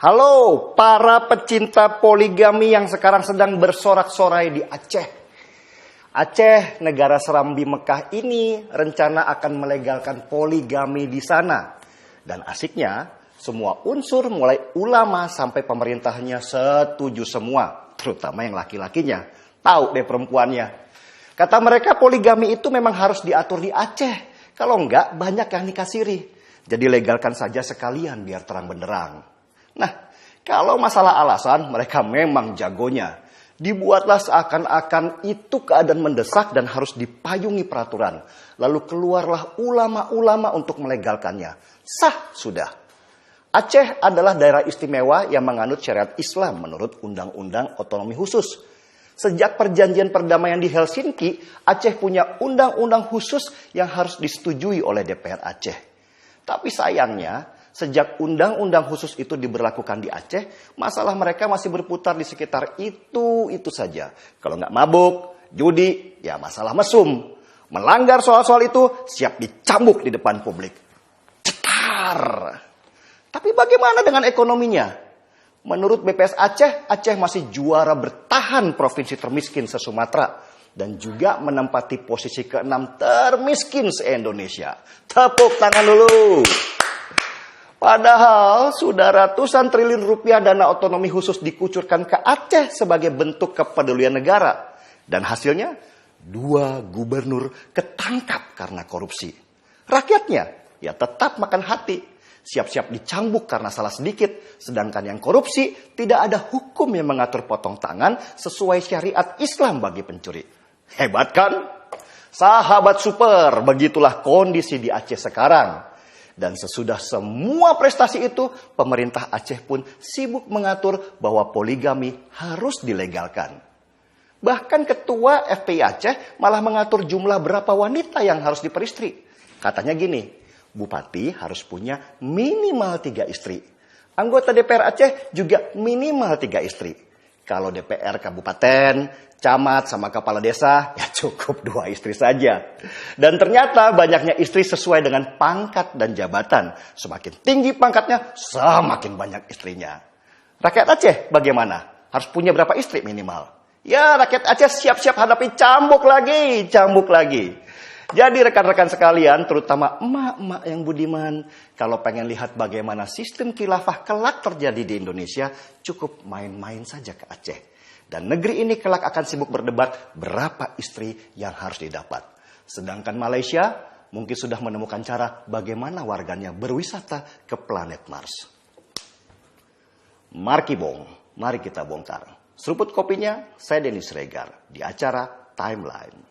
Halo para pecinta poligami yang sekarang sedang bersorak-sorai di Aceh. Aceh, negara serambi Mekah ini rencana akan melegalkan poligami di sana. Dan asiknya, semua unsur mulai ulama sampai pemerintahnya setuju semua. Terutama yang laki-lakinya. Tahu deh perempuannya. Kata mereka poligami itu memang harus diatur di Aceh. Kalau enggak banyak yang nikah siri. Jadi legalkan saja sekalian biar terang benderang. Nah, kalau masalah alasan, mereka memang jagonya. Dibuatlah seakan-akan itu keadaan mendesak dan harus dipayungi peraturan. Lalu keluarlah ulama-ulama untuk melegalkannya. Sah sudah. Aceh adalah daerah istimewa yang menganut syariat Islam menurut Undang-Undang Otonomi Khusus. Sejak perjanjian perdamaian di Helsinki, Aceh punya undang-undang khusus yang harus disetujui oleh DPR Aceh. Tapi sayangnya, sejak undang-undang khusus itu diberlakukan di Aceh, masalah mereka masih berputar di sekitar itu saja. Kalau nggak mabuk, judi, ya masalah mesum. Melanggar soal-soal itu, siap dicambuk di depan publik. Cetar. Tapi bagaimana dengan ekonominya? Menurut BPS Aceh, Aceh masih juara bertahan provinsi termiskin se-Sumatera. Dan juga menempati posisi ke-6 termiskin se-Indonesia. Tepuk tangan dulu. Padahal sudah ratusan triliun rupiah dana otonomi khusus dikucurkan ke Aceh sebagai bentuk kepedulian negara. Dan hasilnya 2 gubernur ketangkap karena korupsi. Rakyatnya ya tetap makan hati. Siap-siap dicambuk karena salah sedikit. Sedangkan yang korupsi tidak ada hukum yang mengatur potong tangan sesuai syariat Islam bagi pencuri. Hebat kan? Sahabat super, begitulah kondisi di Aceh sekarang. Dan sesudah semua prestasi itu, pemerintah Aceh pun sibuk mengatur bahwa poligami harus dilegalkan. Bahkan ketua FPI Aceh malah mengatur jumlah berapa wanita yang harus diperistri. Katanya gini, bupati harus punya minimal 3 istri. Anggota DPR Aceh juga minimal 3 istri. Kalau DPR kabupaten, camat, sama kepala desa, ya cukup 2 istri saja. Dan ternyata banyaknya istri sesuai dengan pangkat dan jabatan. Semakin tinggi pangkatnya, semakin banyak istrinya. Rakyat Aceh bagaimana? Harus punya berapa istri minimal? Ya, rakyat Aceh siap-siap hadapi cambuk lagi. Jadi rekan-rekan sekalian, terutama emak-emak yang budiman, kalau pengen lihat bagaimana sistem khilafah kelak terjadi di Indonesia, cukup main-main saja ke Aceh. Dan negeri ini kelak akan sibuk berdebat berapa istri yang harus didapat. Sedangkan Malaysia mungkin sudah menemukan cara bagaimana warganya berwisata ke planet Mars. Markibong, mari kita bongkar. Seruput kopinya, saya Dennis Regar di acara Timeline.